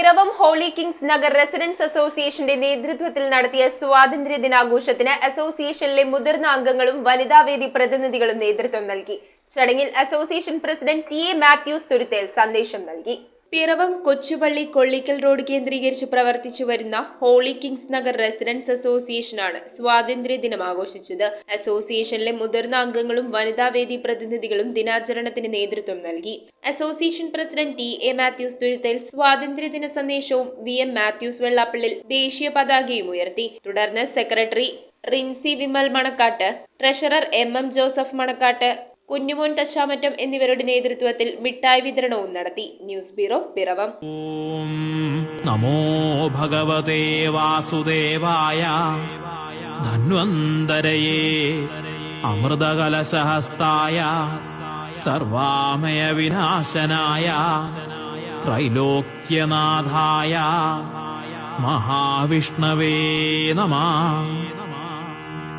Piravom Holy Kings Nagar residents അസോസിയേഷന്റെ നേതൃത്വത്തിൽ നടത്തിയ സ്വാതന്ത്ര്യ ദിനാഘോഷത്തിന് അസോസിയേഷനിലെ മുതിർന്ന അംഗങ്ങളും വനിതാവേദി പ്രതിനിധികളും നേതൃത്വം നൽകി. ചടങ്ങിൽ association president T A Mathews Thuruthel സന്ദേശം നൽകി. പിറവം കൊച്ചുപള്ളി കൊള്ളിക്കൽ റോഡ് കേന്ദ്രീകരിച്ച് പ്രവർത്തിച്ചു വരുന്ന ഹോളി കിങ്സ് നഗർ റെസിഡൻസ് അസോസിയേഷനാണ് സ്വാതന്ത്ര്യ ദിനം ആഘോഷിച്ചത്. അസോസിയേഷനിലെ മുതിർന്ന അംഗങ്ങളും വനിതാവേദി പ്രതിനിധികളും ദിനാചരണത്തിന് നേതൃത്വം നൽകി. Association president T A Mathews Thuruthel സ്വാതന്ത്ര്യദിന സന്ദേശവും വി എം മാത്യൂസ് വെള്ളാപ്പള്ളിൽ ദേശീയ പതാകയും ഉയർത്തി. തുടർന്ന് secretary Rincy Vimal Manakkattu, treasurer M Joseph Manakkattu, Kunjumon Thachamattam എന്നിവരുടെ നേതൃത്വത്തിൽ മിഠായി വിതരണവും നടത്തി. News bureau, Piravom. നമോ ഭഗവതേ വാസുദേവായ ധന്വന്തരയേ അമൃതകലശഹസ്തായ സർവാമയ വിനാശനായ ത്രൈലോക്യനാഥായ മഹാവിഷ്ണവേ നമഃ.